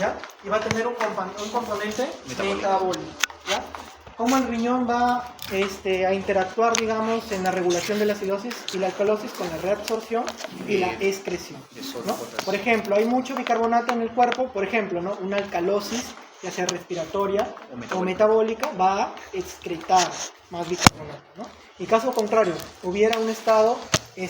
¿ya? Y va a tener un componente metabólico, ¿ya? Cómo el riñón va a interactuar, digamos, en la regulación de la acidosis y la alcalosis con la reabsorción y la excreción, ¿no? Por ejemplo, hay mucho bicarbonato en el cuerpo, por ejemplo, ¿no? Una alcalosis, ya sea respiratoria o metabólica, va a excretar más bicarbonato, ¿no? Y caso contrario, hubiera un estado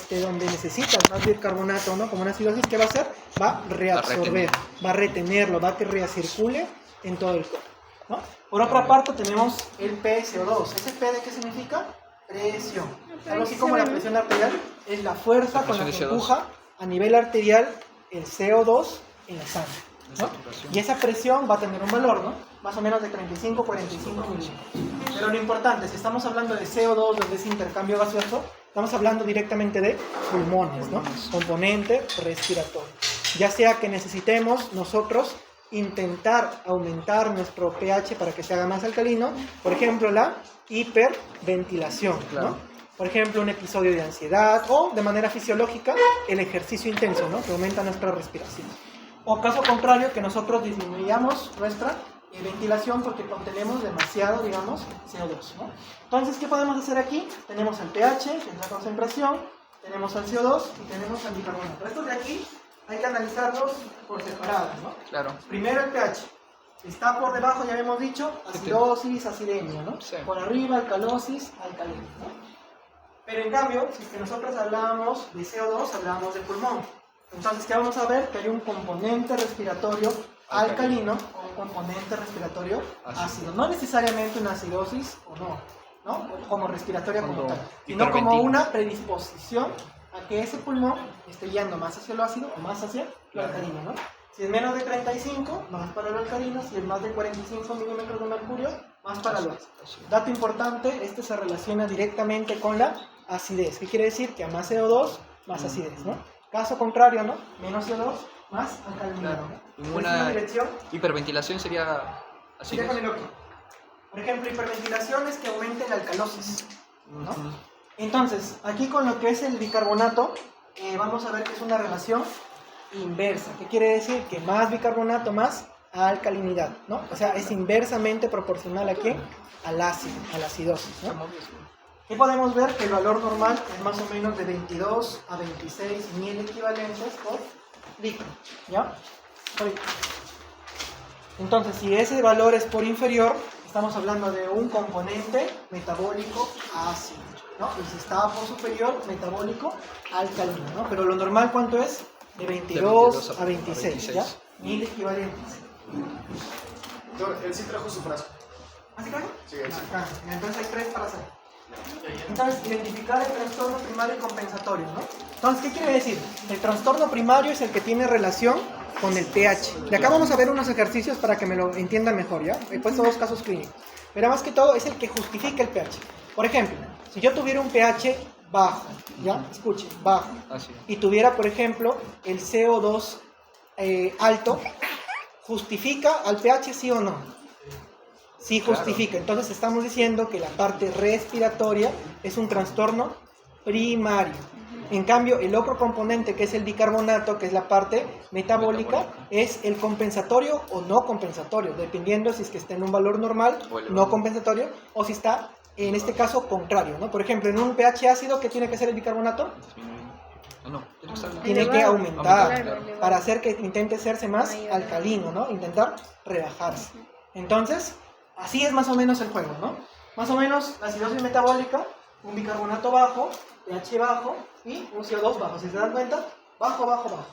donde necesitas más bicarbonato, ¿no? Como una acidosis, ¿qué va a hacer? Va a reabsorber, va a retenerlo, va a que recircule en todo el cuerpo, ¿no? Por otra parte tenemos el PSO2. ¿Ese P de qué significa? Presión. Algo así como la presión arterial es la fuerza con la que empuja a nivel arterial el CO2 en la sangre, ¿no? Y esa presión va a tener un valor, ¿no? Más o menos de 35-45 milímetros. Pero lo importante, si estamos hablando de CO2, de ese intercambio gaseoso, estamos hablando directamente de pulmones, ¿no? Componente respiratorio. Ya sea que necesitemos nosotros intentar aumentar nuestro pH para que se haga más alcalino, por ejemplo la hiperventilación, ¿no? Por ejemplo un episodio de ansiedad o de manera fisiológica el ejercicio intenso, ¿no? Que aumenta nuestra respiración. O caso contrario, que nosotros disminuyamos nuestra ventilación porque contenemos demasiado, digamos, CO2, ¿no? Entonces, ¿qué podemos hacer aquí? Tenemos el pH, que es la concentración, tenemos el CO2 y tenemos el bicarbonato. Estos de aquí hay que analizarlos por separado, ¿no? Claro. Primero el pH. Está por debajo, ya habíamos dicho, acidosis, acidemia, ¿no? Sí. Por arriba, alcalosis, alcalina, ¿no? Pero en cambio, si es que nosotros hablábamos de CO2, hablábamos de pulmón. Entonces, ¿qué vamos a ver? Que hay un componente respiratorio alcalino o un componente respiratorio ácido. No necesariamente una acidosis o no, como respiratoria como tal, sino como una predisposición a que ese pulmón esté yendo más hacia lo ácido o más hacia lo alcalino, ¿no? Si es menos de 35, más para lo alcalino. Si es más de 45 milímetros de mercurio, más para lo ácido. Dato importante, este se relaciona directamente con la acidez. ¿Qué quiere decir? Que a más CO2, más acidez, ¿no? Caso contrario, ¿no? Menos CO2, más alcalinidad, ¿no? Ninguna hiperventilación sería así. Sería con el otro. Por ejemplo, hiperventilación es que aumente la alcalosis, ¿no? Entonces, aquí con lo que es el bicarbonato, vamos a ver que es una relación inversa. ¿Qué quiere decir? Que más bicarbonato, más alcalinidad, ¿no? O sea, es inversamente proporcional a ¿quién? Al ácido, a la acidosis, ¿no? Y podemos ver que el valor normal es más o menos de 22 a 26 mil equivalentes por litro, ¿ya? Entonces, si ese valor es por inferior, estamos hablando de un componente metabólico ácido, ¿no? Y si está por superior, metabólico alcalino, ¿no? Pero lo normal, ¿cuánto es? De 22 a 26, ¿ya? Mil equivalentes. Doctor, él sí trajo su frasco. ¿Así claro? Sí, él sí. Entonces hay 3 para hacer. Entonces, identificar el trastorno primario y compensatorio, ¿no? Entonces, ¿qué quiere decir? El trastorno primario es el que tiene relación con el pH. De acá vamos a ver unos ejercicios para que me lo entiendan mejor, ¿ya? He puesto 2 casos clínicos. Pero más que todo es el que justifica el pH. Por ejemplo, si yo tuviera un pH bajo, ¿ya? Escuchen, bajo. Y tuviera, por ejemplo, el CO2 alto, ¿justifica al pH sí o no? Sí justifica. Entonces estamos diciendo que la parte respiratoria es un trastorno primario. En cambio, el otro componente que es el bicarbonato, que es la parte metabólica, es el compensatorio o no compensatorio, dependiendo si es que está en un valor normal, no compensatorio, o si está, en este caso, contrario, ¿no? Por ejemplo, en un pH ácido, ¿qué tiene que ser el bicarbonato? Tiene que aumentar para hacer que intente hacerse más alcalino, ¿no? Intentar rebajarse. Entonces, así es más o menos el juego, ¿no? Más o menos la acidosis metabólica, un bicarbonato bajo, pH bajo y un CO2 bajo. Si se dan cuenta, bajo, bajo, bajo.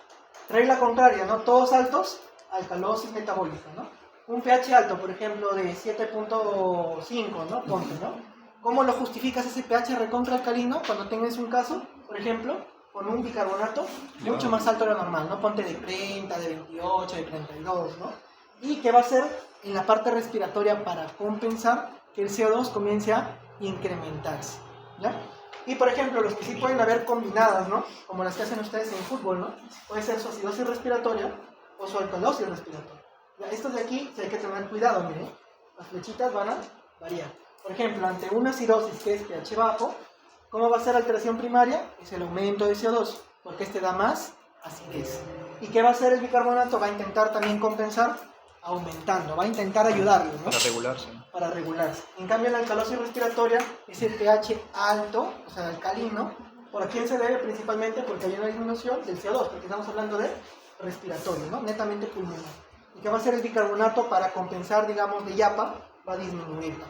Regla contraria, ¿no? Todos altos, alcalosis metabólica, ¿no? Un pH alto, por ejemplo, de 7.5, ¿no? Ponte, ¿no? ¿Cómo lo justificas ese pH recontra alcalino cuando tengas un caso, por ejemplo, con un bicarbonato mucho más alto de lo normal, ¿no? Ponte de 30, de 28, de 32, ¿no? ¿Y qué va a hacer en la parte respiratoria para compensar que el CO2 comience a incrementarse, ¿ya? Y por ejemplo, los que sí pueden haber combinadas, ¿no? Como las que hacen ustedes en fútbol, ¿no? Puede ser su acidosis respiratoria o su alcalosis respiratoria. ¿Ya? Estos de aquí sí hay que tener cuidado, miren. Las flechitas van a variar. Por ejemplo, ante una acidosis que es pH bajo, ¿cómo va a ser la alteración primaria? Es el aumento de CO2, porque este da más acidez. ¿Y qué va a hacer el bicarbonato? Va a intentar también compensar aumentando, va a intentar ayudarlo, ¿no? Para regularse. Para regularse. En cambio, la alcalosis respiratoria es el pH alto, o sea, alcalino. ¿Por quién se debe? Principalmente porque hay una disminución del CO2, porque estamos hablando de respiratorio, ¿no? Netamente pulmonar. ¿Y qué va a hacer el bicarbonato para compensar, digamos, de yapa? Va a disminuirla.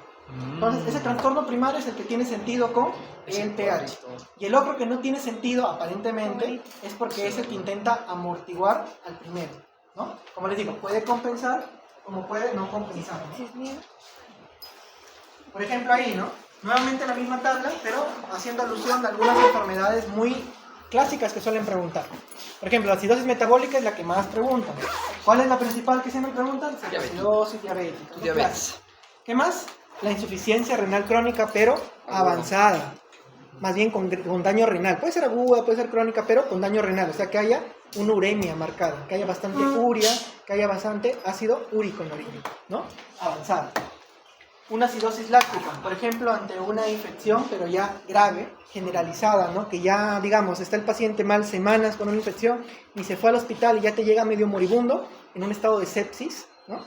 Entonces, ese trastorno primario es el que tiene sentido con el pH. Y el otro que no tiene sentido, aparentemente, es porque es el que intenta amortiguar al primero, ¿no? Como les digo, puede compensar, como puede no compensar, ¿no? Por ejemplo, ahí, ¿no? Nuevamente la misma tabla, pero haciendo alusión a algunas enfermedades muy clásicas que suelen preguntar. Por ejemplo, la acidosis metabólica es la que más preguntan. ¿Cuál es la principal que siempre preguntan? Acidosis diabética. Diabetes. ¿Qué más? La insuficiencia renal crónica, pero avanzada. Más bien con daño renal. Puede ser aguda, puede ser crónica, pero con daño renal. O sea, que haya una uremia marcada, que haya bastante urea, que haya bastante ácido úrico en la orina, ¿no? Avanzada. Una acidosis láctica, por ejemplo, ante una infección, pero ya grave, generalizada, ¿no? Que ya, digamos, está el paciente mal semanas con una infección y se fue al hospital y ya te llega medio moribundo, en un estado de sepsis, ¿no?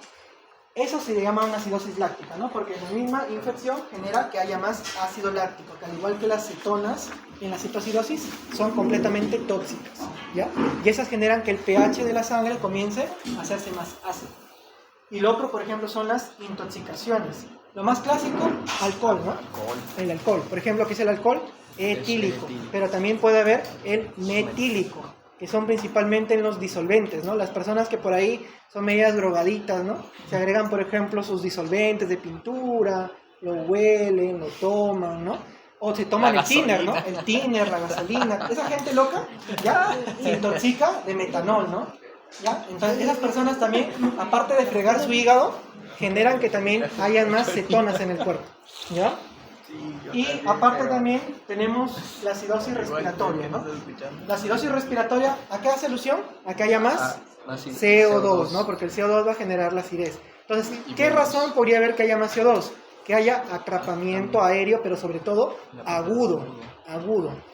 Eso se le llama una acidosis láctica, ¿no? Porque la misma infección genera que haya más ácido láctico, que al igual que las cetonas en la citoacidosis son completamente tóxicas, ¿ya? Y esas generan que el pH de la sangre comience a hacerse más ácido. Y lo otro, por ejemplo, son las intoxicaciones. Lo más clásico, alcohol, ¿no? El alcohol. Por ejemplo, ¿qué es el alcohol? Etílico. Pero también puede haber el metílico, que son principalmente en los disolventes, ¿no? Las personas que por ahí son medias drogaditas, ¿no? Se agregan, por ejemplo, sus disolventes de pintura, lo huelen, lo toman, ¿no? O se toman el thinner, ¿no? El thinner, la gasolina. Esa gente loca ya se intoxica de metanol, ¿no? ¿Ya? Entonces esas personas también, aparte de fregar su hígado, generan que también hayan más cetonas en el cuerpo, ¿ya? Y aparte también tenemos la acidosis respiratoria, ¿no? La acidosis respiratoria, ¿a qué hace alusión? A que haya más CO2, ¿no? Porque el CO2 va a generar la acidez. Entonces, ¿qué razón podría haber que haya más CO2? Que haya atrapamiento aéreo, pero sobre todo agudo.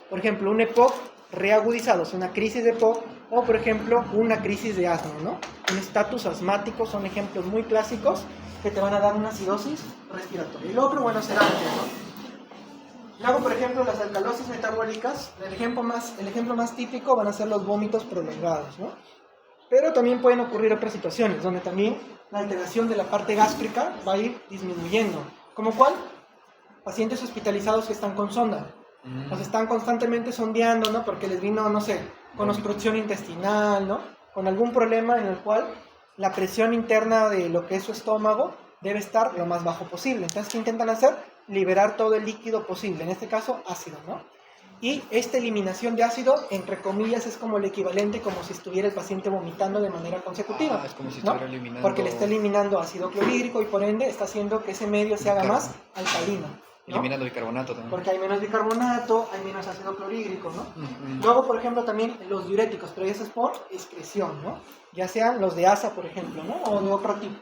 Por ejemplo, un EPOC reagudizado, es una crisis de EPOC, o por ejemplo, una crisis de asma, ¿no? Un estatus asmático son ejemplos muy clásicos que te van a dar una acidosis respiratoria. Y lo otro, bueno, será antes, ¿no? Luego, por ejemplo, las alcalosis metabólicas, el ejemplo más típico van a ser los vómitos prolongados, ¿no? Pero también pueden ocurrir otras situaciones, donde también la alteración de la parte gástrica va a ir disminuyendo. ¿Como cuál? Pacientes hospitalizados que están con sonda. Los están constantemente sondeando, ¿no? Porque les vino, no sé, con obstrucción intestinal, ¿no? Con algún problema en el cual la presión interna de lo que es su estómago debe estar lo más bajo posible. Entonces, ¿qué intentan hacer? Liberar todo el líquido posible, en este caso ácido, ¿no? Y esta eliminación de ácido, entre comillas, es como el equivalente como si estuviera el paciente vomitando de manera consecutiva, es como si ¿no? estuviera eliminando... Porque le está eliminando ácido clorhídrico y por ende está haciendo que ese medio se haga más alcalino, ¿no? Eliminando bicarbonato también. Porque hay menos bicarbonato, hay menos ácido clorhídrico, ¿no? Luego, por ejemplo, también los diuréticos, pero eso es por excreción, ¿no? Ya sean los de asa, por ejemplo, ¿no? O de otro tipo.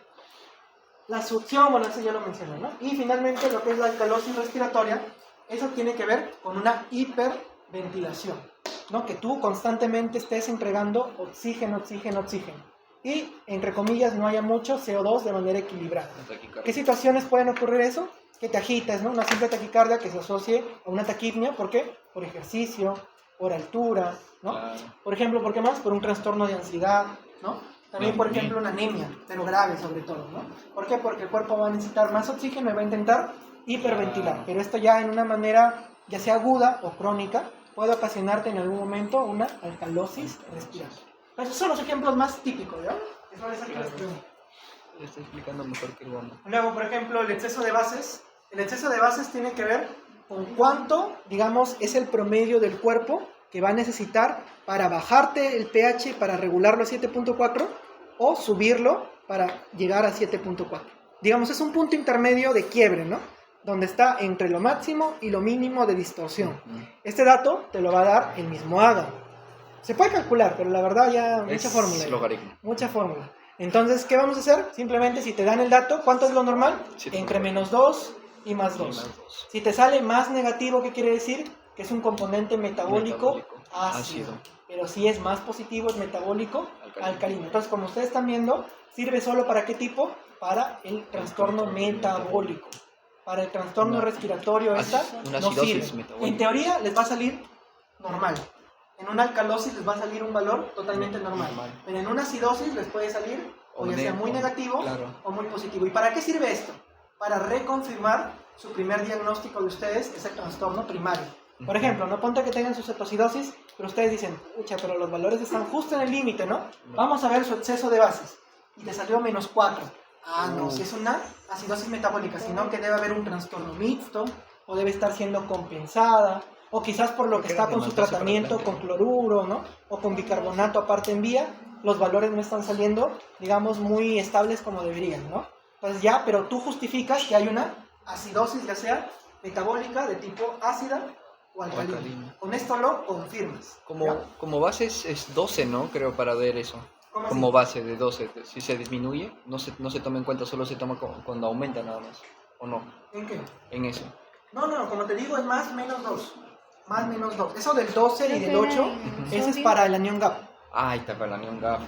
La succión, bueno, eso ya lo mencioné, ¿no? Y finalmente lo que es la alcalosis respiratoria, eso tiene que ver con una hiperventilación, ¿no? Que tú constantemente estés entregando oxígeno. Y, entre comillas, no haya mucho CO2 de manera equilibrada. ¿Qué situaciones pueden ocurrir eso? Que te agitas, ¿no? Una simple taquicardia que se asocie a una taquipnea, ¿por qué? Por ejercicio, por altura, ¿no? Claro. Por ejemplo, ¿por qué más? Por un trastorno de ansiedad, ¿no? También, por ejemplo, una anemia, pero grave sobre todo, ¿no? ¿Por qué? Porque el cuerpo va a necesitar más oxígeno y va a intentar hiperventilar. Pero esto ya en una manera, ya sea aguda o crónica, puede ocasionarte en algún momento una alcalosis respiratoria. Esos son los ejemplos más típicos, ¿ya? Eso es aquí Le estoy explicando mejor que el bono. Luego, por ejemplo, el exceso de bases. El exceso de bases tiene que ver con cuánto, digamos, es el promedio del cuerpo que va a necesitar para bajarte el pH, para regularlo a 7.4 o subirlo para llegar a 7.4. Digamos, es un punto intermedio de quiebre, ¿no? Donde está entre lo máximo y lo mínimo de distorsión. Este dato te lo va a dar el mismo AGA. Se puede calcular, pero la verdad ya mucha fórmula. Logaritmo. Mucha fórmula. Entonces, ¿qué vamos a hacer? Simplemente si te dan el dato, ¿cuánto es lo normal? Entre menos 2 y más 2. Si te sale más negativo, ¿qué quiere decir? Que es un componente metabólico ácido. pero si es más positivo es metabólico alcalino. Entonces, como ustedes están viendo, ¿sirve solo para qué tipo? Para el trastorno metabólico. Para el trastorno respiratorio esta una no acidosis sirve. metabólica. En teoría les va a salir normal. En una alcalosis les va a salir un valor totalmente normal. Pero en una acidosis les puede salir o ya sea muy negativo o muy positivo. ¿Y para qué sirve esto? Para reconfirmar su primer diagnóstico de ustedes, que es el trastorno primario. Por ejemplo, no ponte que tengan su cetocidosis, pero ustedes dicen, pucha, pero los valores están justo en el límite, ¿no? Vamos a ver su exceso de bases. Y te salió -4. Ah, no, si es una acidosis metabólica, sino que debe haber un trastorno mixto, o debe estar siendo compensada, o quizás por lo que está con su tratamiento con cloruro, ¿no? O con bicarbonato aparte en vía, los valores no están saliendo, digamos, muy estables como deberían, ¿no? Entonces ya, pero tú justificas que hay una acidosis, ya sea metabólica de tipo ácida o alcalina. Con esto lo confirmas. Como base es 12, ¿no? Creo, para ver eso. Como base de 12. Si se disminuye, no se toma en cuenta, solo se toma cuando aumenta nada más. ¿O no? ¿En qué? En eso. No, como te digo, es más menos 2. Más menos 2. Eso del 12 y del 8, ese es para el anión GAP. Ah, ahí está para el anión GAP.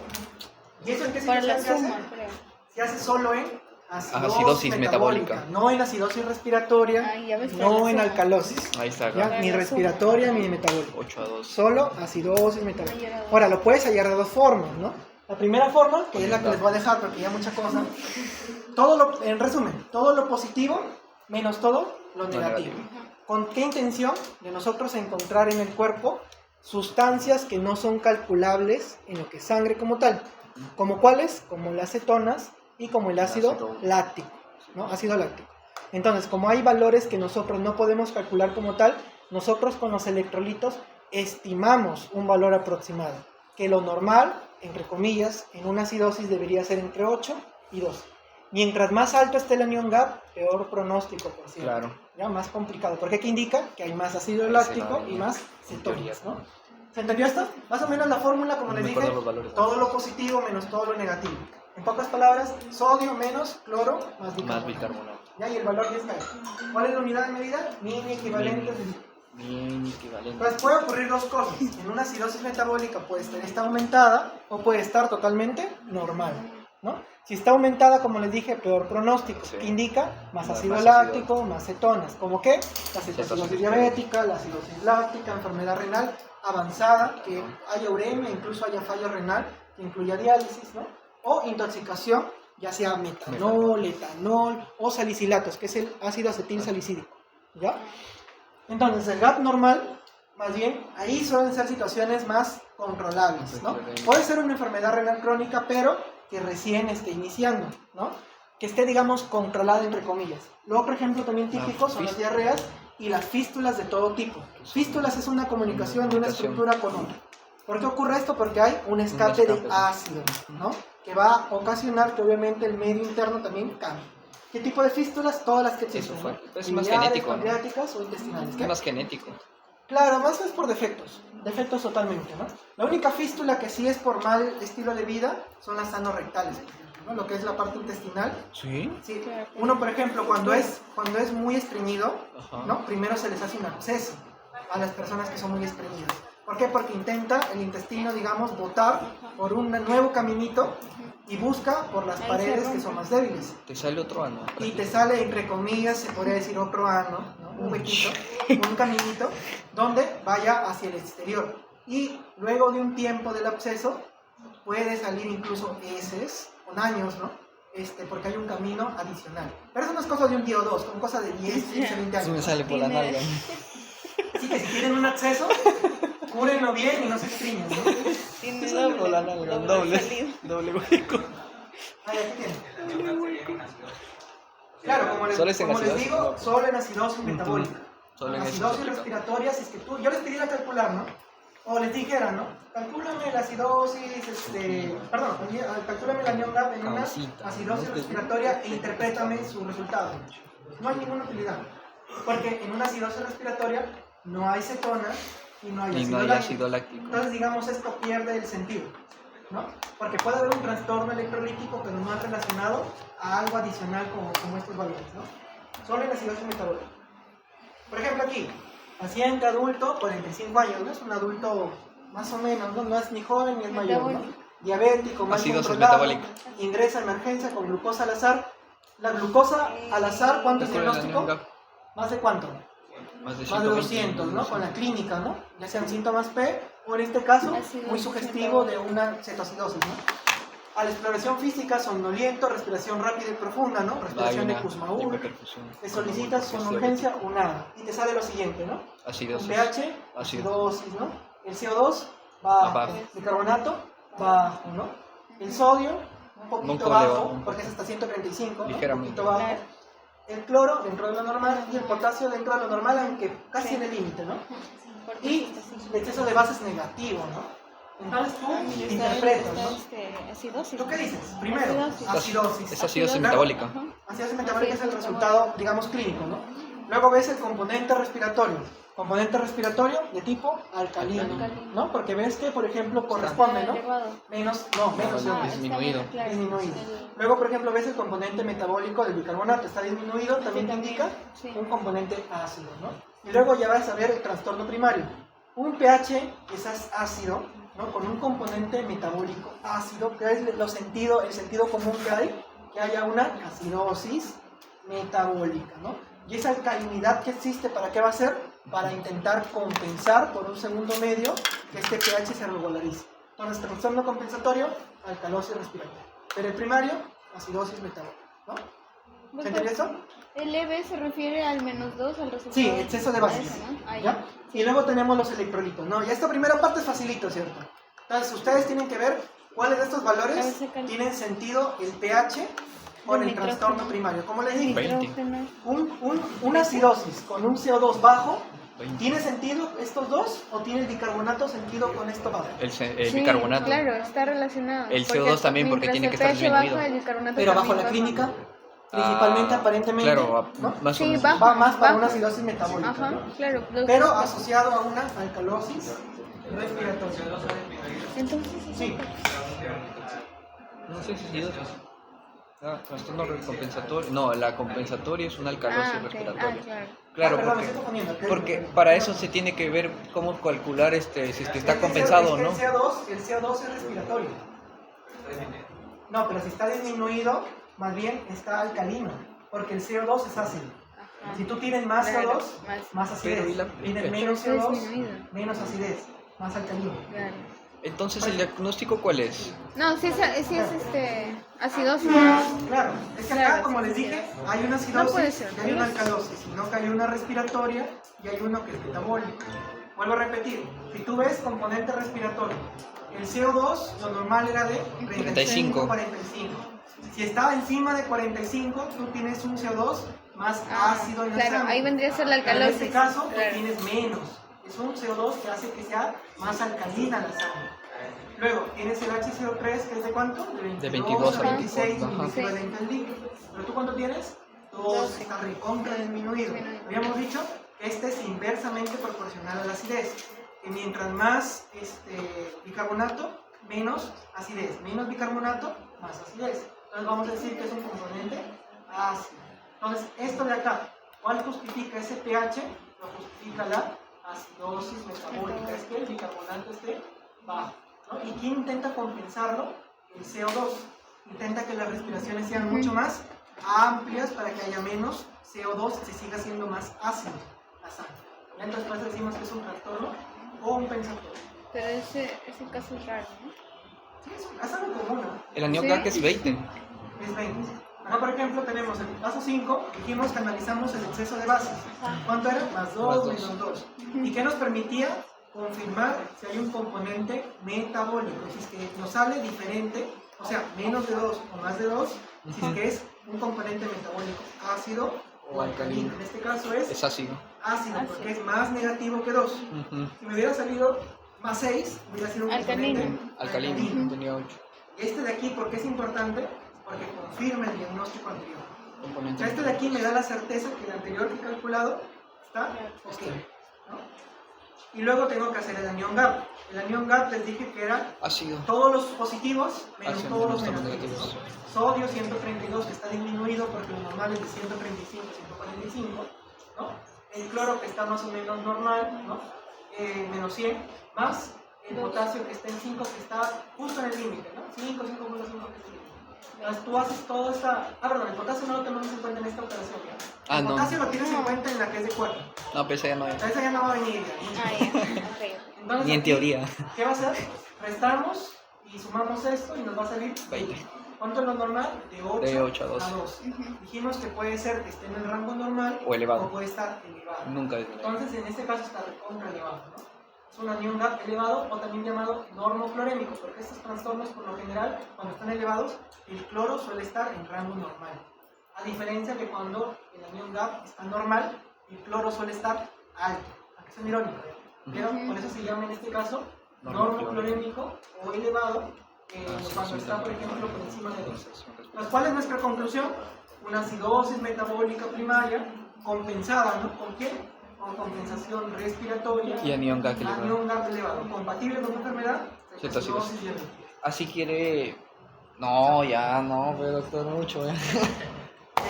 ¿Y eso en qué para la situación se suma, hace? creo. Se hace solo en acidosis metabólica. No en acidosis respiratoria, Ay, ya ves, no para la en suma. alcalosis. Ahí está, ¿Ya? GAP. Ni respiratoria ni metabólica. 8-2. Solo acidosis metabólica. Ahora, lo puedes hallar de dos formas, ¿no? La primera forma, que es la que les voy a dejar porque ya mucha cosa. En resumen, todo lo positivo menos todo lo negativo. ¿Con qué intención? De nosotros encontrar en el cuerpo sustancias que no son calculables en lo que es sangre como tal. ¿Como cuáles? Como las cetonas y como el ácido láctico, ¿no? Ácido láctico. Entonces, como hay valores que nosotros no podemos calcular como tal, nosotros con los electrolitos estimamos un valor aproximado, que lo normal, entre comillas, en una acidosis debería ser entre 8 y 12. Mientras más alto esté el anión GAP, peor pronóstico, por cierto. Claro. Ya más complicado, porque ¿qué indica? Que hay más ácido láctico y más cetonas, ¿no? ¿Se entendió esto? Más o menos la fórmula, como les dije, todo lo positivo menos todo lo negativo. En pocas palabras, sodio menos cloro más bicarbonato. ¿Ya? Y el valor ya está ahí. ¿Cuál es la unidad de medida? Mini equivalente. Bien equivalente. Pues puede ocurrir dos cosas. En una acidosis metabólica puede estar aumentada o puede estar totalmente normal, ¿no? Si está aumentada, como les dije, peor pronóstico. Sí. ¿Qué indica? Más ácido Más láctico, más cetonas. ¿Cómo qué? La cetosis diabética, la acidosis láctica, enfermedad renal avanzada, que haya uremia, incluso haya fallo renal, que incluya diálisis, ¿no? O intoxicación, ya sea metanol, etanol o salicilatos, que es el ácido acetil salicídico, ¿ya? Entonces, el GAP normal, más bien, ahí suelen ser situaciones más controlables, ¿no? Puede ser una enfermedad renal crónica, pero que recién esté iniciando, ¿no? Que esté, digamos, controlada entre comillas. Luego, por ejemplo, también típicos son las diarreas y las fístulas de todo tipo. Fístulas es una comunicación de una estructura con otra. ¿Por qué ocurre esto? Porque hay un escape de ácido, ¿no? Que va a ocasionar que obviamente el medio interno también cambie. ¿Qué tipo de fístulas? Todas las que existen. Eso fue. ¿no? Es más Biliares, genético, ¿no? pancreáticas o intestinales. Es ¿Qué? más genético. Claro, más es por defectos totalmente, ¿no? La única fístula que sí es por mal estilo de vida son las anorrectales, ¿no? Lo que es la parte intestinal. ¿Sí? Sí. Uno, por ejemplo, cuando es muy estreñido, ¿no? Primero se les hace un absceso a las personas que son muy estreñidas. ¿Por qué? Porque intenta el intestino, digamos, botar por un nuevo caminito y busca por las paredes que son más débiles. Te sale otro ano. Y te sale, entre comillas, se podría decir otro ano, ¿no? Un huequito, un caminito, donde vaya hacia el exterior. Y luego de un tiempo del absceso, puede salir incluso heces, con años, ¿no? Porque hay un camino adicional. Pero eso no es cosa de un día o dos, son cosas de 10, 15, 20 años. Eso me sale por la nalga. Así que si tienen un acceso, cúrenlo bien y no se estriñan, ¿no? Tiene Sale por la nalga, doble hueco. Ahí aquí tienen. Claro, como les digo, solo en acidosis metabólica. Solo en acidosis respiratoria, si es que yo les pidiera calcular, ¿no? O les dijera, ¿no? Calcúlame la acidosis, calcúlame el anión GAP en una acidosis respiratoria e interprétame su resultado. No hay ninguna utilidad. Porque en una acidosis respiratoria no hay cetonas y no hay ácido láctico. Entonces, digamos, esto pierde el sentido, ¿no? Porque puede haber un trastorno electrolítico, pero no es relacionado a algo adicional como estos valores, ¿no? Solo en acidosis metabólica. Por ejemplo, aquí, paciente adulto, 45 años, ¿no? Es un adulto más o menos, no es ni joven ni es mayor, ¿no? Diabético, mal Acidosis controlado, metabólica. ingresa a emergencia con glucosa al azar. La glucosa al azar, ¿cuánto es el Calcula el diagnóstico? Daniel Gap. ¿Más de cuánto? Más de Más de 120, 200, ¿no? Con la clínica, ¿no? Ya sean síntomas P o en este caso, muy sugestivo de una cetoacidosis, ¿no? A la exploración física, somnoliento, respiración rápida y profunda, ¿no? Respiración de Vaina, Kussmaul. hiperperfusión. Te solicitas son urgencia o nada. Y te sale lo siguiente, ¿no? Un Acidosis. pH, Ácido. acidosis, ¿no? El CO2 bajo, Abajo. bicarbonato bajo, ¿no? El sodio un poquito Poco bajo, elevado. porque es hasta 135, ¿no? Un Ligeramente. poquito bajo. Claro. El cloro dentro de lo normal y el potasio dentro de lo normal, aunque casi en el límite, ¿no? Y el exceso de base es negativo, ¿no? Entonces tú interpretas, ¿no? Acidosis. ¿Tú qué dices? Primero, acidosis. Es acidosis Luego, metabólica. Acidosis metabólica es el resultado, digamos, clínico, ¿no? Luego ves el componente respiratorio. Componente respiratorio de tipo alcalino, ¿no? Porque ves que, por ejemplo, corresponde, ¿no? Menos disminuido. Disminuido. Luego, por ejemplo, ves el componente metabólico del bicarbonato, está disminuido, también te indica un componente ácido, ¿no? Y luego ya vas a ver el trastorno primario. Un pH es ácido, ¿no? Con un componente metabólico ácido, que es el sentido común que haya una acidosis metabólica, ¿no? Y esa alcalinidad que existe, ¿para qué va a ser? Para intentar compensar por un segundo medio que este pH se regularice. Entonces, trastorno compensatorio, alcalosis respiratoria. Pero el primario, acidosis metabólica, ¿no? ¿Se entiende eso? El EB se refiere al -2 al resultado. Sí, exceso de bases. ¿No? Ah, ¿Ya? Y luego tenemos los electrolitos, ¿no? Y esta primera parte es facilito, ¿cierto? Entonces, ustedes tienen que ver cuáles de estos valores tienen sentido el pH con el trastorno primario. Como les dije, 20. una acidosis con un CO2 bajo, 20. ¿tiene sentido estos dos o tiene el bicarbonato sentido con esto bajo? El Sí, bicarbonato. claro, está relacionado. El CO2 también, porque tiene que estar mientras el pH disminuido. baja, el bicarbonato Pero bajo también la baja. clínica, principalmente, aparentemente, Claro, ¿no? más o Sí, menos. baja. Va más para bajo. una acidosis metabólica, Ajá, ¿no? claro. Pero asociado a una alcalosis respiratoria. Entonces, Sí. No sé si acidosis. Trastorno compensatorio. No, la compensatoria es una alcalosis respiratoria. claro. Claro, Perdón, me porque, estoy confundiendo. porque para eso se tiene que ver cómo calcular si es que está compensado o no. El CO2 es respiratorio. No, pero si está disminuido, más bien está alcalino, porque el CO2 es ácido. Ajá. Si tú tienes más Claro, CO2, más acidez. Pero, ¿y la- Tienes menos Pero está CO2, disminuido. menos acidez, más alcalino. Claro. Entonces, ¿el diagnóstico cuál es? No, sí es acidosis. Claro, es que acá, Claro, como sí, les sí, dije, sí. hay una No puede acidosis ser, y hay una ¿no? alcalosis, sino que hay una respiratoria y hay uno que es metabólico. Vuelvo a repetir, si tú ves componente respiratorio, el CO2 lo normal era de 35, 45. Si estaba encima de 45, tú tienes un CO2 más ácido en la Claro, sangre. ahí vendría a ser la Pero en alcalosis. este caso, tú Claro. tienes menos. Es un CO2 que hace que sea más alcalina la sangre. Luego, tienes el HCO3, que es de cuánto? De 22 a a 26 24, ajá. equivalente al líquido. ¿Pero tú cuánto tienes? 2, está recontra disminuido. Habíamos dicho que este es inversamente proporcional a la acidez. Que mientras más bicarbonato, menos acidez. Menos bicarbonato, más acidez. Entonces vamos a decir que es un componente ácido. Entonces, esto de acá, ¿cuál justifica ese pH? Lo justifica la acidosis metabólica, es que el bicarbonato esté bajo, ¿no? ¿Y quién intenta compensarlo? El CO2. Intenta que las respiraciones sean mucho más amplias para que haya menos CO2 y se siga siendo más ácido la sangre. Entonces, por eso decimos que es un trastorno compensatorio. Pero ese caso es raro, ¿no? Sí, es algo común, ¿no? El anioclac Sí. es 20. Es 20. Acá, por ejemplo, tenemos el paso 5, dijimos que analizamos el exceso de bases. ¿Cuánto era? Más 2, Más dos. menos 2. ¿Y qué nos permitía? Confirmar si hay un componente metabólico. Si es que nos sale diferente, o sea, menos de 2 o más de 2, si es que es un componente metabólico ácido o alcalino. En este caso Es ácido. ácido, porque es más negativo que 2. Ujú. Si me hubiera salido más 6, hubiera sido un Alcalino. componente Alcalino, tenía 8. Este de aquí, ¿por qué es importante? Porque confirma el diagnóstico anterior. O Componente. sea, este de aquí me da la certeza que el anterior que he calculado está ok, ¿no? Y luego tengo que hacer el anión gap. El anión gap les dije que era Ácido. todos los positivos menos Ácido todos los menos todos los negativos. negativos. Sodio 132, que está disminuido porque lo normal es de 135 a 145, ¿no? El cloro, que está más o menos normal, ¿no? Menos 100, más el potasio que está en 5, que está justo en el límite, ¿no? 5, 5.5 que es el límite. Entonces tú haces todo esta... perdón, el potasio no lo tenemos en cuenta en esta operación, ¿ya? El no. potasio lo tienes en cuenta en la que es de 4. No, pero esa ya no es. Esa ya no va a venir. Ah, ya. Ok. Entonces, Ni en aquí, teoría. ¿qué va a hacer? Restamos y sumamos esto y nos va a salir 20. ¿Cuánto es lo normal? De 8 a 12. 2. Dijimos que puede ser que esté en el rango normal O elevado. o puede estar elevado. Nunca es. Entonces, en este caso está recontra elevado, ¿no? Es un anión GAP elevado o también llamado normoclorémico, porque estos trastornos, por lo general, cuando están elevados, el cloro suele estar en rango normal. A diferencia de cuando el anión GAP está normal, el cloro suele estar alto. Aquí es irónico, pero por eso se llama en este caso normoclorémico o elevado, cuando está, por ejemplo, por encima de 2. ¿Cuál es nuestra conclusión? Una acidosis metabólica primaria compensada, ¿no? ¿Con qué? Con compensación respiratoria Y anión GAP elevado. anión GAP elevado. ¿Compatible con tu enfermedad? Cetoacidosis. diabetes. Así quiere. No, ya, no, pero doctor, mucho,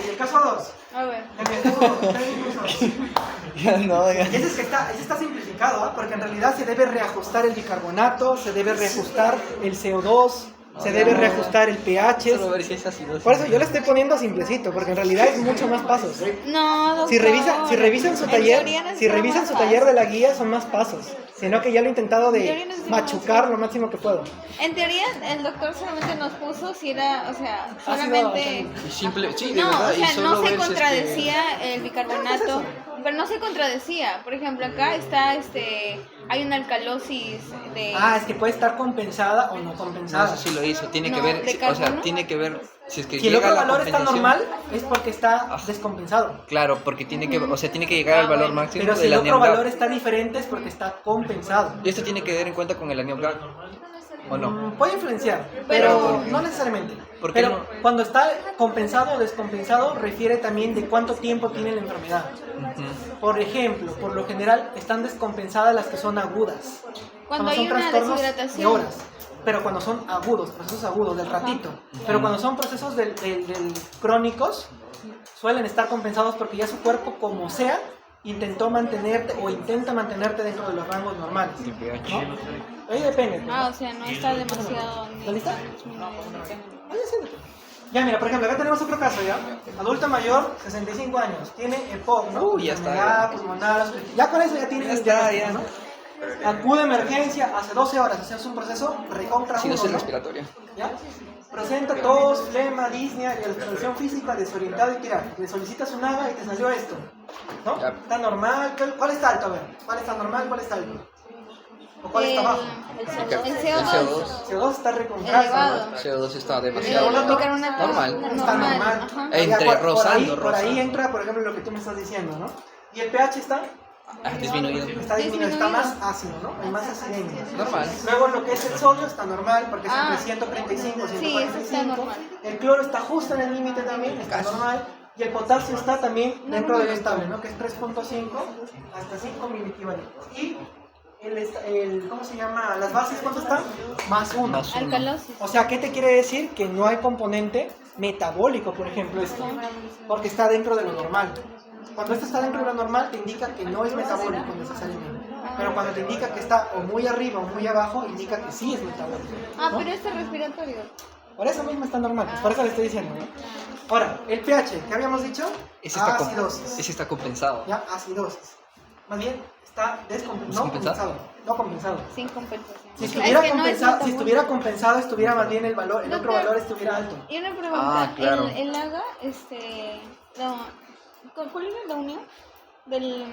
Y el caso 2. A ver. Ya no, ya. Ese está simplificado, ¿ah? Porque en realidad se debe reajustar el bicarbonato, se debe reajustar el CO2, se debe reajustar el pH. Solo ver si es acidosis. Por eso yo le estoy poniendo simplecito, porque en realidad es mucho más pasos. No, doctor. Si revisan su En taller, teoría no si está revisan más su taller fácil. de la guía son más pasos, sino que ya lo he intentado En teoría de no está machucar más lo máximo que puedo. En teoría, el doctor solamente nos puso si era, o sea, Ácido, solamente... Y simple, sí, de No, verdad. o sea, y solo no se ver si es que- contradecía el bicarbonato, pero no se contradecía. Por ejemplo, acá está, hay una alcalosis de... Ah, es que puede estar compensada o no No, compensada. eso sí lo hizo. Tiene No, que ver, ¿de o sea, carbono? tiene que ver si es que Si el llega otro a la valor está compensación. normal, es porque está descompensado. Claro, porque tiene que, o sea, tiene que llegar al valor máximo Pero si del el otro anión GAP. valor está diferente es porque está compensado. Y esto tiene que tener en cuenta con el anión GAP, ¿o no? Puede influenciar, Pero- pero no necesariamente. ¿Por qué Pero no? cuando está compensado o descompensado refiere también de cuánto tiempo tiene la enfermedad. Por ejemplo, por lo general están descompensadas las que son agudas. Cuando hay son una trastornos deshidratación. de horas. Pero cuando son agudos, procesos agudos del ratito. Pero cuando son procesos del crónicos, suelen estar compensados porque ya su cuerpo, como sea, intentó mantenerte o intenta mantenerte dentro de los rangos normales. El pH. ¿no? Ahí depende. ¿no? Ah, o sea, no está demasiado... ¿Está lista? Ahí siéntate. Ya, mira, por ejemplo, acá tenemos otro caso, ¿ya? Adulto mayor, 65 años, tiene EPOC, ¿no? Ya está, Enfermedad ya. pulmonar, ya con eso ya tiene Ya está, ya. ¿no? Acude a emergencia hace 12 horas, o sea, es un proceso recontra Si no agudo, es ¿no? respiratoria. ¿Ya? Presenta tos, flema, disnea y exploración física, desorientado y tirado. Le solicitas un AGA y te salió esto, ¿no? Ya. Está normal, ¿cuál está alto? A ver, ¿cuál está normal, cuál está alto? ¿O cuál está bajo? El CO2 CO2 está recontra elevado. CO2 está El demasiado. bicarbonato Normal. Está normal. Ajá. Entre Ya, rozando, por ahí rozando. entra, por ejemplo, lo que tú me estás diciendo, ¿no? Y el pH está Disminuido. disminuido, está más ácido, ¿no? Hay más acidemia. Normal. Luego lo que es el sodio está normal porque es Ah. entre 135 y Sí, eso está 145. normal. El cloro está justo en el límite también, está normal. Y el potasio está también dentro del estable, ¿no? Que es 3.5 hasta 5 miliequivalentes. Y ¿cómo se llama? Las bases, ¿cuánto están? Más 1. Más uno. Alcalosis. O sea, ¿qué te quiere decir? Que no hay componente metabólico, por ejemplo, esto, porque está dentro de lo normal. Cuando esto está dentro de lo normal, te indica que no es metabólico necesariamente. Pero cuando te indica que está o muy arriba o muy abajo, indica que sí es metabólico. Ah, ¿no? pero este es respiratorio. Por eso mismo está normal, pues por eso le estoy diciendo, ¿no? Ahora, el pH, ¿qué habíamos dicho? Ese está, Acidosis. ese está compensado. Ya, acidosis. Más bien, está no ¿Descompensado? compensado. No compensado. Sin compensación. Si Es estuviera, que no es compensado, si metabólico. estuviera compensado, estuviera más bien el valor, el otro Doctor. valor estuviera alto. Y una pregunta, Ah, claro. el AGA, ¿cuál era la unión? Del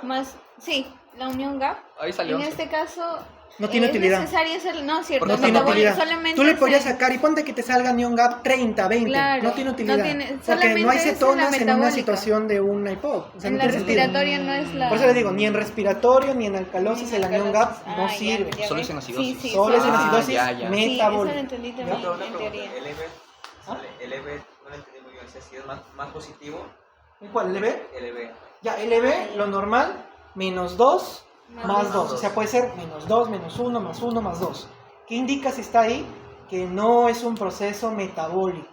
más, sí, la unión GAP. Ahí salió. En este caso, No tiene es utilidad. necesario hacer, no, cierto, No No tiene metabólico, utilidad. solamente Tú le podrías se- sacar y ponte que te salga Neon Gap 30, 20. Claro, no tiene utilidad. no tiene- porque no solamente hay es en la cetonas en una metabólica. situación de un IPOC. O sea, en no la tiene sentido. respiratoria no es la... Por eso le digo, ni en respiratorio ni en alcalosis Ni en el anión Gap alcalosis. no Ah, ya, sirve. ya Solo ves. es en acidosis. Sí, sí, Solo es en solo- acidosis ya, ya. Sí, eso lo metabólica. entendí ¿Ya? también, en teoría. El EB, ¿Ah? el EB, no lo entendí muy bien, si es más positivo, ¿Y cuál? ¿LB? el EB. Ya, LB, lo normal, menos 2 Más más dos. 2. O sea, puede ser menos 2, menos 1, más 1, más 2. ¿Qué indica si está ahí? Que no es un proceso metabólico.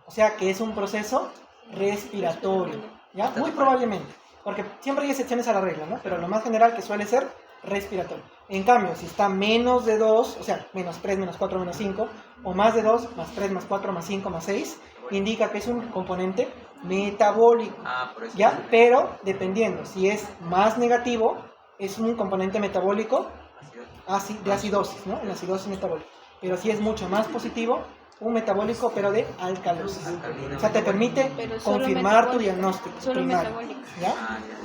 O sea, que es un proceso respiratorio. ¿Ya? Muy probablemente. Porque siempre hay excepciones a la regla, ¿no? Pero lo más general que suele ser respiratorio. En cambio, si está menos de 2, o sea, menos 3, menos 4, menos 5, o más de 2, más 3, más 4, más 5, más 6, indica que es un componente metabólico. Por eso. ¿Ya? Pero, dependiendo, si es más negativo, es un componente metabólico de acidosis, ¿no? En acidosis metabólica. Pero si es mucho más positivo, un metabólico, pero de alcalosis. O sea, te permite Pero solo confirmar tu metabólico. diagnóstico Solo primario. metabólico. ¿Ya?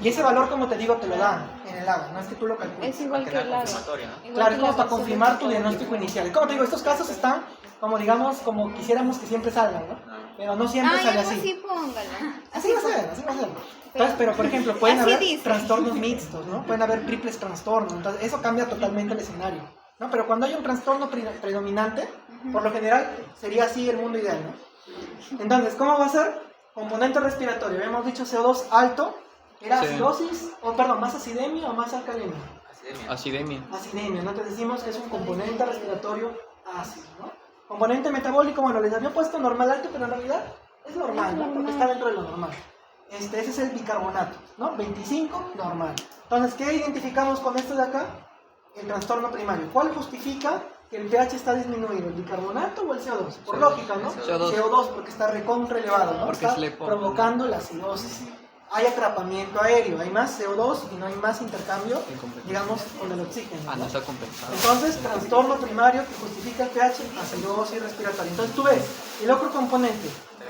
Y ese valor, como te digo, te lo dan en el agua, no es que tú lo calcules. Es igual que el agua. Confirmatorio, ¿no? Igual Claro, que es como la para base confirmar tu de- diagnóstico inicial. Como te digo, estos casos están, como digamos, como quisiéramos que siempre salgan, ¿no? Pero no siempre Ay, sale algo así. así póngalo. Así va a ser, así va a ser. Entonces, pero por ejemplo, pueden Así haber dice. trastornos mixtos, ¿no? Pueden haber triples trastornos, entonces eso cambia totalmente el escenario, ¿no? Pero cuando hay un trastorno predominante, por lo general sería así el mundo ideal, ¿no? Entonces, ¿cómo va a ser? Componente respiratorio, habíamos dicho CO2 alto, ¿era Sí. acidosis, o perdón, más acidemia o más alcalemia? Acidemia. Acidemia, ¿no? Te decimos que es un componente respiratorio ácido, ¿no? Componente metabólico, bueno, les había puesto normal alto, pero en realidad es normal, ¿no? Porque está dentro de lo normal. Ese es el bicarbonato, ¿no? 25, normal. Entonces, ¿qué identificamos con esto de acá? El trastorno primario. ¿Cuál justifica que el pH está disminuido? ¿El bicarbonato o el CO2? Por lógica, ¿no? CO2. Porque está recontra elevado, ¿no? Porque está es lepo. provocando la acidosis. Hay atrapamiento aéreo, hay más CO2 y no hay más intercambio, digamos, con el oxígeno, Ah, ¿no? no está compensado. Entonces, trastorno primario que justifica el pH, acidosis respiratoria. Entonces tú ves, el otro componente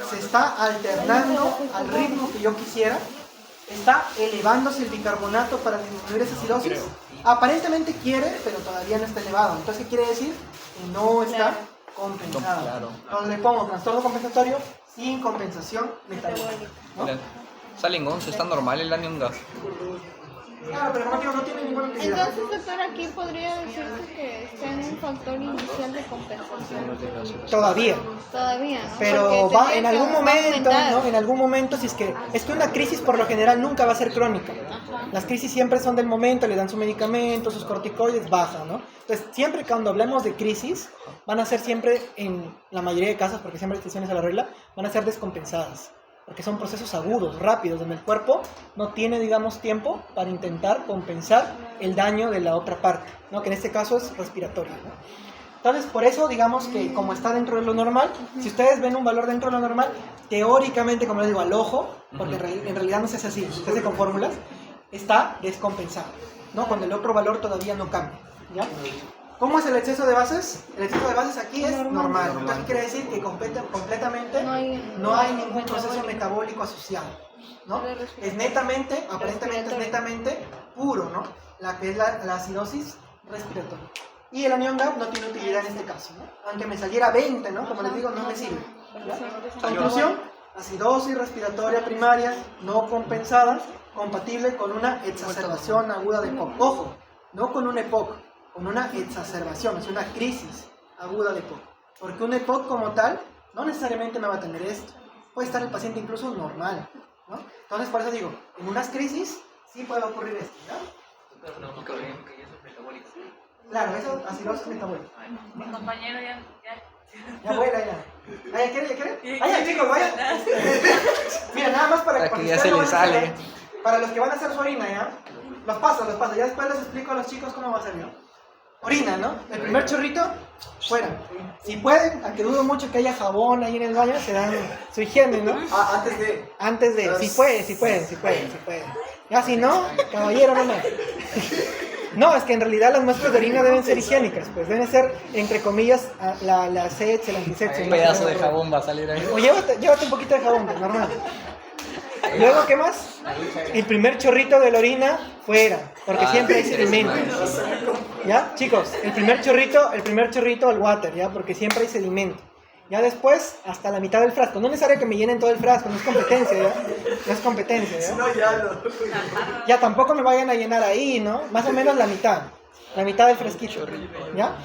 se está alternando al ritmo que yo quisiera, está elevándose el bicarbonato para disminuir esa acidosis. Creo. Aparentemente quiere, pero todavía no está elevado. Entonces, ¿qué quiere decir? Que no está Claro. compensado. Claro. Entonces le pongo trastorno compensatorio sin compensación metabólica, ¿no? Mira, salen 11, está normal el anion gas. Claro, pero como digo, no tiene ninguna utilidad. Entonces, doctor, aquí podría decirse que está en un factor inicial de compensación. Todavía. Todavía, ¿no? Pero Porque va tendría en que algún momento, aumentar. ¿no? En algún momento, si es que una crisis por lo general nunca va a ser crónica. Ajá. Las crisis siempre son del momento, le dan su medicamento, sus corticoides, baja, ¿no? Entonces, siempre cuando hablemos de crisis, van a ser siempre, en la mayoría de casos, porque siempre hay excepciones a la regla, van a ser descompensadas. Porque son procesos agudos, rápidos, donde el cuerpo no tiene, digamos, tiempo para intentar compensar el daño de la otra parte, ¿no? Que en este caso es respiratorio, ¿no? Entonces, por eso, digamos que como está dentro de lo normal, si ustedes ven un valor dentro de lo normal, teóricamente, como les digo, al ojo, porque en realidad no se hace así, se hace con fórmulas, está descompensado, ¿no? Cuando el otro valor todavía no cambia, ¿ya? ¿Cómo es el exceso de bases? El exceso de bases aquí es normal. Entonces quiere decir que completamente no hay ningún proceso metabólico asociado, ¿no? Es netamente, aparentemente es netamente puro, ¿no? La que es la acidosis respiratoria. Y el anión GAP no tiene utilidad en este caso, ¿no? Aunque me saliera 20, ¿no? Como les digo, no me sirve. ¿Ya? Conclusión, acidosis respiratoria primaria no compensada, compatible con una exacerbación aguda de EPOC. Ojo, no con un EPOC, con una exacerbación, es una crisis aguda de EPOC. Porque un EPOC como tal no necesariamente me va a tener esto. Puede estar el paciente incluso normal, ¿no? Entonces, por eso digo, en unas crisis sí puede ocurrir esto, ¿no? Claro, eso, acidosis metabólica. Mi compañero ya Ya vuela, ya. Ah, ¿ya quiere? ¿Ya quiere? Ah, ya, chicos, vaya. Mira, nada más para que que ya ustedes se lo les van a hacer, sale. para los que van a hacer su orina, ¿ya? Los paso. Ya después les explico a los chicos cómo va a ser, ¿no? Orina, ¿no? El primer chorrito, fuera. Si pueden, aunque dudo mucho que haya jabón ahí en el baño, se dan su higiene, ¿no? Antes de, si pueden. Ya si no, caballero, no más. No, es que en realidad las muestras de orina deben ser higiénicas, pues deben ser, entre comillas, la sets, el antisets. Un pedazo de jabón va a salir ahí. O llévate un poquito de jabón, pues, normal. Luego, ¿qué más? El primer chorrito de la orina, fuera, porque siempre hay sedimento. ¿Ya? Chicos, el primer chorrito al water, ¿ya? Porque siempre hay sedimento. Ya después, hasta la mitad del frasco. No es necesario que me llenen todo el frasco, no es competencia, ¿ya? No es competencia, ¿ya? Ya tampoco me vayan a llenar ahí, ¿no? Más o menos la mitad del fresquito, ¿ya?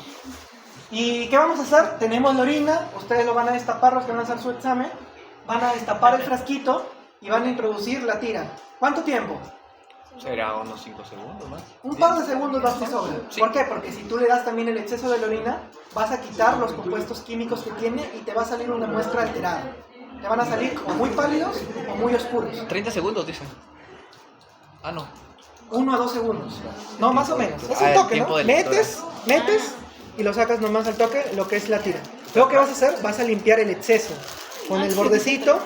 ¿Y qué vamos a hacer? Tenemos la orina, ustedes lo van a destapar, los que van a hacer su examen, van a destapar el frasquito y van a introducir la tira. ¿Cuánto tiempo? Será unos 5 segundos más. Un par de segundos basta y sobra. Sí. ¿Por qué? Porque si tú le das también el exceso de la orina, vas a quitar los compuestos químicos que tiene y te va a salir una muestra alterada. Te van a salir o muy pálidos o muy oscuros. 30 segundos, dicen. Ah, no. 1 a 2 segundos. No, más o menos. Es un el toque, ¿no? tiempo de lectura. Metes y lo sacas nomás al toque, lo que es la tira. Luego, ¿qué vas a hacer? Vas a limpiar el exceso con el bordecito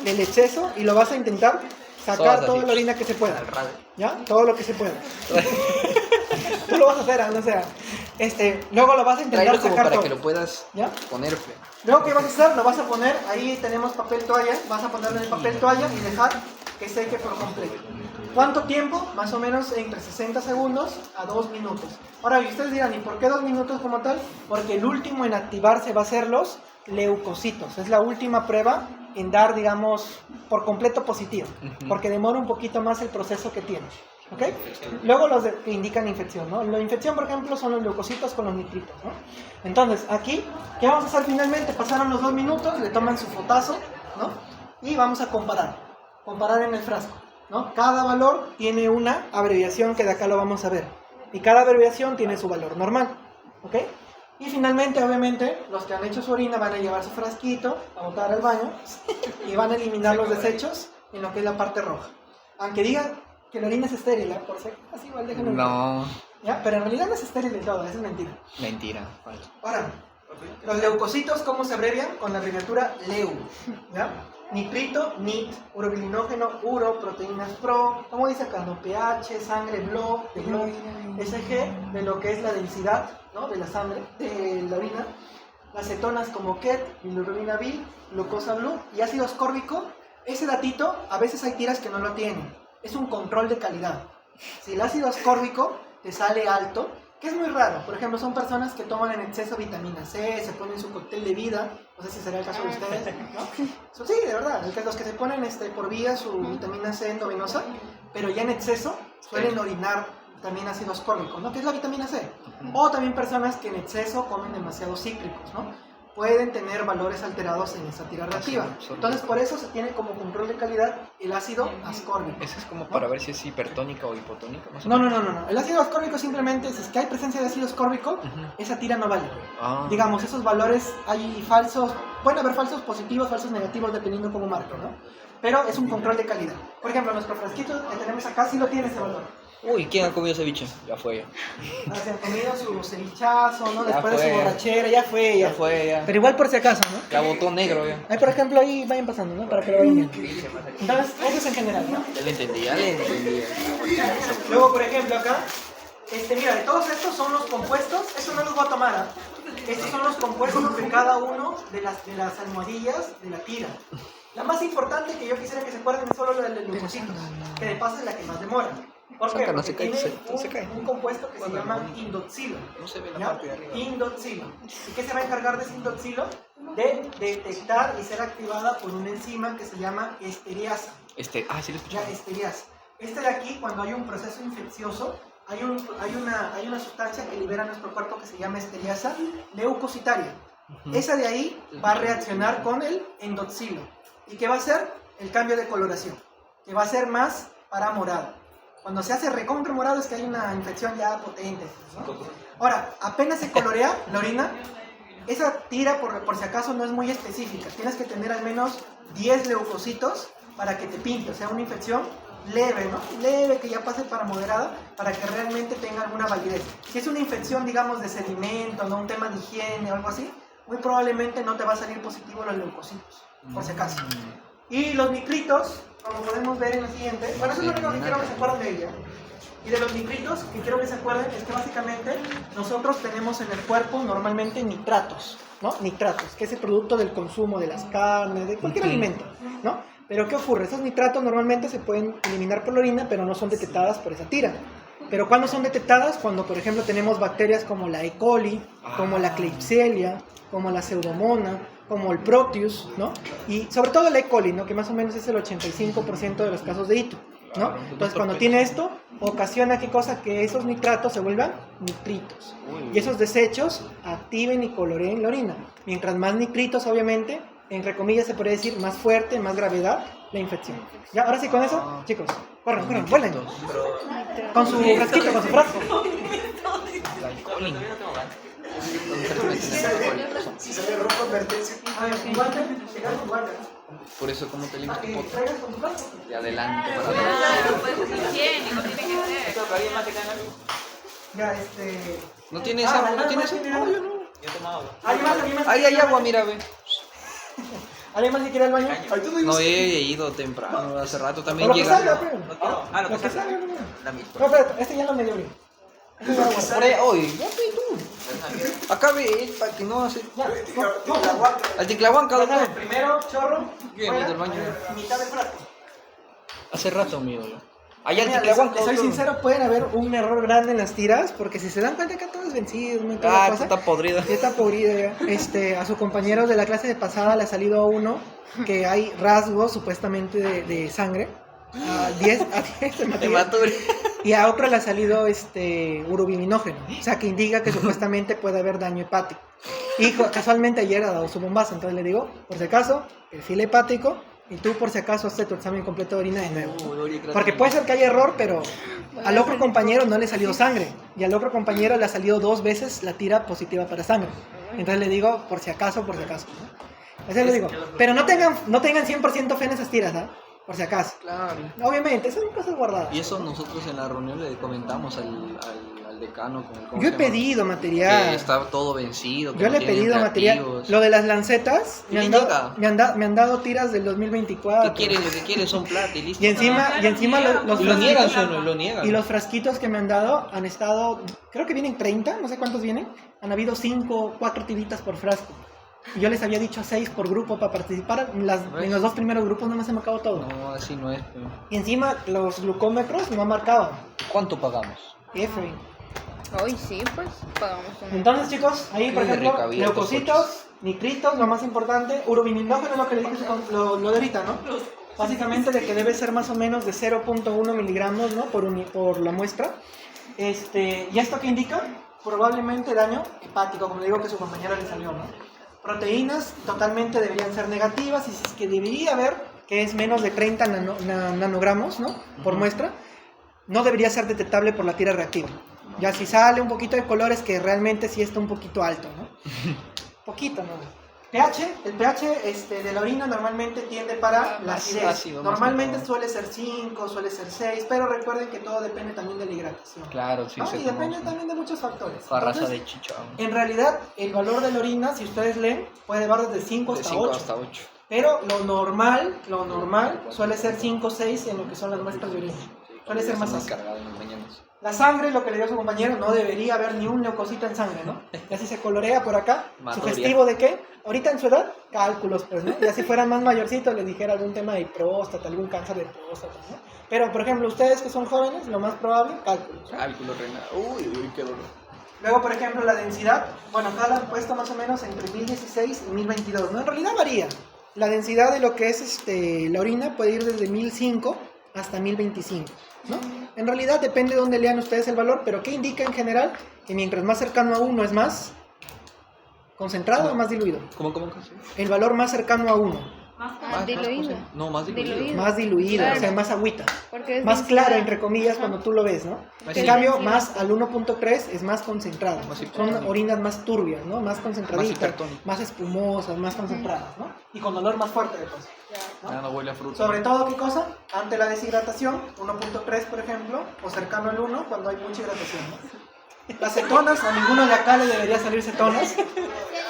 del exceso y lo vas a intentar sacar Sobas toda así. la orina que se pueda. Al radio. ¿Ya? Todo lo que se pueda. Tú lo vas a hacer, o sea, luego lo vas a intentar Tráelo como sacar para todo. que lo puedas ¿Ya? poner, fe. Luego, ¿qué vas a hacer? Lo vas a poner, ahí tenemos papel toalla, vas a ponerlo en el papel toalla y dejar que seque por completo. ¿Cuánto tiempo? Más o menos entre 60 segundos a 2 minutos. Ahora, y ustedes dirán, ¿y por qué 2 minutos como tal? Porque el último en activarse va a ser los leucocitos. Es la última prueba en dar, digamos, por completo positivo. Porque demora un poquito más el proceso que tiene. ¿Ok? Luego los que indican infección, ¿no? La infección, por ejemplo, son los leucocitos con los nitritos, ¿no? Entonces, aquí, ¿qué vamos a hacer finalmente? Pasaron los 2 minutos, le toman su fotazo, ¿no? Y vamos a comparar en el frasco, ¿no? Cada valor tiene una abreviación que de acá lo vamos a ver. Y cada abreviación tiene su valor normal, ¿ok? Y finalmente, obviamente, los que han hecho su orina van a llevar su frasquito a botar al baño y van a eliminar los desechos en lo que es la parte roja. Aunque digan que la orina es estéril, ¿eh? Por si así igual déjenlo. No, ¿Ya? Pero en realidad no es estéril del todo, eso es mentira. mentira, falso. Ahora, los leucocitos, ¿cómo se abrevian? Con la abreviatura LEU, ¿ya? Nitrito, NIT, urobilinógeno, uro, proteínas PRO, como dice acá, ¿no? pH, sangre, BLO, de BLO, SG, de lo que es la densidad, ¿no? De la sangre, de la orina, las cetonas como KET, bilirrubina B, glucosa blue y ácido ascórbico. Ese datito, a veces hay tiras que no lo tienen, es un control de calidad. Si el ácido ascórbico te sale alto, que es muy raro, por ejemplo, son personas que toman en exceso vitamina C, se ponen su cóctel de vida, no sé si será el caso de ustedes, ¿no? Sí, de verdad, los que se ponen por vía su vitamina C endovenosa, pero ya en exceso suelen orinar también ácido ascórbico, ¿no? Que es la vitamina C. O también personas que en exceso comen demasiados cítricos, ¿no? Pueden tener valores alterados en esa tira reactiva. Entonces, por eso se tiene como control de calidad el ácido ascórbico. Eso es como para ver si es hipertónica o hipotónica. No. El ácido ascórbico simplemente, si es que hay presencia de ácido ascórbico, esa tira no vale. Digamos, esos valores hay falsos, pueden haber falsos positivos, falsos negativos, dependiendo cómo marque, ¿no? Pero es un control de calidad. Por ejemplo, nuestro frasquito que tenemos acá sí lo tiene ese valor. Uy, ¿quién ha comido ceviche? Ya fue. Se han comido su cevichazo, ¿no? Ya Después de su fue. borrachera, ya fue. Ya fue, ya. Pero igual por si acaso, ¿no? Ya botó negro, ya. Ahí, por ejemplo, ahí vayan pasando, ¿no? Para que lo vayan viendo. Entonces, eso es en general, ¿no? Ya le entendí, ya le entendí. Luego, por ejemplo, acá, mira, de todos estos son los compuestos, estos no los voy a tomar, ¿ah? Estos son los compuestos de cada uno de las almohadillas de la tira. La más importante que yo quisiera que se acuerden es solo la del leucocitos, que de paso es la que más demora. ¿Por qué? Saca, no Porque se cae, tiene se cae. un compuesto que se llama indoxilo. No se ve la ¿Ya? parte de arriba. Indoxilo. ¿Y qué se va a encargar de ese indoxilo? De detectar y ser activada por una enzima que se llama esteriasa. Sí lo escuché. Ya, esteriasa. De aquí, cuando hay un proceso infeccioso, hay una sustancia que libera nuestro cuerpo que se llama esteriasa leucocitaria. Esa de ahí va a reaccionar con el endoxilo. ¿Y qué va a hacer? El cambio de coloración, que va a ser más para morado. Cuando se hace recontra morado es que hay una infección ya potente, ¿no? Ahora, apenas se colorea la orina, esa tira, por si acaso, no es muy específica. Tienes que tener al menos 10 leucocitos para que te pinte, o sea, una infección leve, ¿no? Leve, que ya pase para moderada, para que realmente tenga alguna validez. Si es una infección, digamos, de sedimento, ¿no? Un tema de higiene o algo así, muy probablemente no te va a salir positivo los leucocitos, por si acaso. Y los nitritos, como podemos ver en la siguiente, bueno, eso es lo único que quiero que se acuerden de ella. Y de los nitritos, que quiero que se acuerden, es que básicamente nosotros tenemos en el cuerpo normalmente nitratos, ¿no? Nitratos, que es el producto del consumo de las carnes, de cualquier alimento, ¿no? Pero ¿qué ocurre? Esos nitratos normalmente se pueden eliminar por la orina, pero no son detectadas por esa tira. Pero ¿cuándo son detectadas? Cuando, por ejemplo, tenemos bacterias como la E. coli, como la Klebsiella, como la Pseudomonas, como el Proteus, ¿no? Y sobre todo la E. coli, ¿no? Que más o menos es el 85% de los casos de hito, ¿no? Entonces, cuando tiene esto, ocasiona ¿qué cosa? Que esos nitratos se vuelvan nitritos. Y esos desechos activen y coloreen la orina. Mientras más nitritos, obviamente, entre comillas se podría decir más fuerte, más gravedad la infección. Ya, ahora sí, con eso, chicos, corran, vuelen. Con su frasquito, con su frasco. El alcohol. Si sale rojo, advertencia. A ver, guarda, guarda. Por eso, ¿cómo te limpias tu poto? ¿Traigas con tu brazo? De adelante para atrás. Claro, pues es higiénico, tiene que ser. Pero alguien más que tenga algo. Ya, ¿No tienes agua? ¿No tienes agua? No, yo no. Yo he tomado agua. ¿Alguien más? Ahí hay agua, mira, ve. ¿Alguien más que quiere ir al baño? Ay, tú no No, ibas. he ido temprano, hace rato O también lo que salga, llega. pero. No quiero. Ah, Lo que salga, no. La misma. No, espérate, este ya lo medio abrí. Este ya lo guardo. Por ahí, oye, ya ve tú. Acá ve, para que no hace. Ya, Al Ticlahuanca, Pásale, doctor. primero, chorro. Yo he fuera, ido al baño. Mitad del frasco. Hace rato, amigo. Allá al Mira, Ticlahuanca, soy doctor. sincero, pueden haber un error grande en las tiras, porque si se dan cuenta que todo es vencido, no toda la Ah, cosa, está podrido. ya está podrido ya. A su compañero de la clase de pasada le ha salido uno que hay rasgos supuestamente de sangre. A 10 de Te material. mato, bro. Y a otro le ha salido urobiminógeno, o sea que indica que supuestamente puede haber daño hepático. Y casualmente ayer ha dado su bombazo, entonces le digo, por si acaso, perfil hepático, y tú por si acaso hazte tu examen completo de orina de nuevo. Porque puede ser que haya error, pero al otro compañero no le salió sangre, y al otro compañero le ha salido 2 veces la tira positiva para sangre. Entonces le digo, por si acaso, ¿no? Así le digo, pero no tengan 100% fe en esas tiras, ¿ah? Por si acaso. Claro. Obviamente, esas son cosas guardadas. Y eso nosotros en la reunión le comentamos al decano. ¿Cómo Yo he se llama? pedido material. Que está todo vencido. Que Yo no le he tienen pedido material. reactivos. Lo de las lancetas, Y me le han, dado, llega. me han dado tiras del 2024. ¿Qué quieren? Lo que quieren son plata y listo. Y encima, No, y encima claro, los Y lo niegan, frasquitos, solo, lo niegan. y los frasquitos que me han dado han estado, creo que vienen 30, no sé cuántos vienen. Han habido 5, 4 tiritas por frasco. Y yo les había dicho 6 por grupo para participar. En los 2 primeros grupos no me se me acabó todo. No, así no es. Pero... Y encima los glucómetros no marcaban. ¿Cuánto pagamos? F. Hoy sí, pues pagamos un... Entonces, chicos, ahí por Qué ejemplo, recabida leucocitos, nitritos, lo más importante, urobiminógeno es lo que le dije, lo de ahorita, ¿no? Básicamente de que debe ser más o menos de 0.1 miligramos, ¿no? Por la muestra. ¿Y esto qué indica? Probablemente daño hepático, como le digo que su compañero le salió, ¿no? Proteínas totalmente deberían ser negativas, y si es que debería haber, que es menos de 30 nanogramos, ¿no? Por muestra, no debería ser detectable por la tira reactiva. Ya si sale un poquito de colores que realmente sí está un poquito alto, ¿no? Poquito, ¿no? El pH de la orina normalmente tiende para la Más acidez. ácido, más Normalmente que suele ser 5, suele ser 6, pero recuerden que todo depende también de la hidratación. Claro, sí, ¿no? se Y depende conoce. también de muchos factores. Farraza Entonces, de chicha. en realidad, el valor de la orina, si ustedes leen, puede variar desde 5 De hasta 5 8. hasta 8. Pero lo normal suele ser 5 o 6 en lo que son las muestras de orina. Suele ser más ácido. cargado en las mañanas. La sangre, lo que le dio a su compañero, no debería haber ni un leucocito en sangre, ¿no? Y así se colorea por acá. Matoria. ¿Sugestivo de qué? Ahorita en su edad, cálculos, pues, ¿no? Y así fueran más mayorcitos, les dijera algún tema de próstata, algún cáncer de próstata, ¿no? Pero, por ejemplo, ustedes que son jóvenes, lo más probable, cálculos, ¿no? Cálculo renal. Uy, qué dolor. Luego, por ejemplo, la densidad, bueno, acá la han puesto más o menos entre 1016 y 1022, ¿no? En realidad varía. La densidad de lo que es la orina puede ir desde 1005 hasta 1025, ¿no? En realidad depende de dónde lean ustedes el valor, pero ¿qué indica en general? Que mientras más cercano a 1 es más concentrado o más diluido. ¿Cómo? El valor más cercano a 1, Ah, diluido. No, más diluido. Diluido. más diluido, Claro. o sea, más agüita. Porque es Más densidad. claro, entre comillas, Ajá. cuando tú lo ves, ¿no? Más En sí. cambio, densidad. más al 1.3 es más concentrado. Más Son hipertónico. orinas más turbias, ¿no? Más concentraditas, hipertónico. más espumosas, más concentradas, ¿no? Y con olor más fuerte después. ¿no? Ya no huele a fruta. Sobre todo, ¿qué cosa? Ante la deshidratación, 1.3 por ejemplo, o cercano al 1 cuando hay mucha hidratación, ¿no? Las cetonas, a ninguno de acá le debería salir cetonas.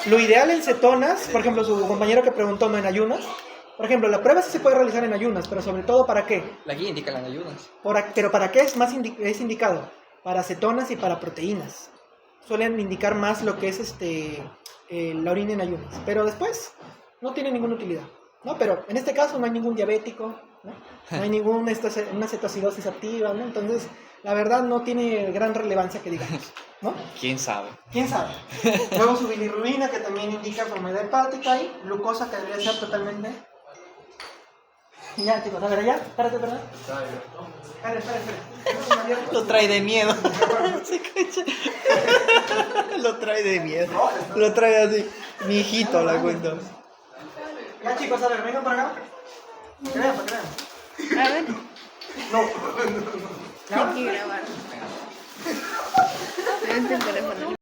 Lo ideal en cetonas, por ejemplo, su compañero que preguntó, ¿no? En ayunas. Por ejemplo, la prueba sí se puede realizar en ayunas, pero sobre todo, ¿para qué? La guía indica las ayunas. Pero ¿para qué es más es indicado? Para cetonas y para proteínas. Suelen indicar más lo que es la orina en ayunas. Pero después no tiene ninguna utilidad, ¿no? Pero en este caso no hay ningún diabético, ¿no? No hay ninguna una cetoacidosis activa, ¿no? Entonces, la verdad no tiene gran relevancia que digamos, ¿no? ¿Quién sabe? ¿Quién sabe? Luego su bilirrubina, que también indica enfermedad hepática, y glucosa, que debería ser totalmente... Ya, chicos, a ver, allá, espérate. Espera. Lo trae de miedo. Se escucha. Lo trae de miedo. Lo trae así. Mi hijito la cuento. Ya, chicos, a ver, vengan para acá. Que vean, para que vean. A ver, No. hay que grabar. Este teléfono.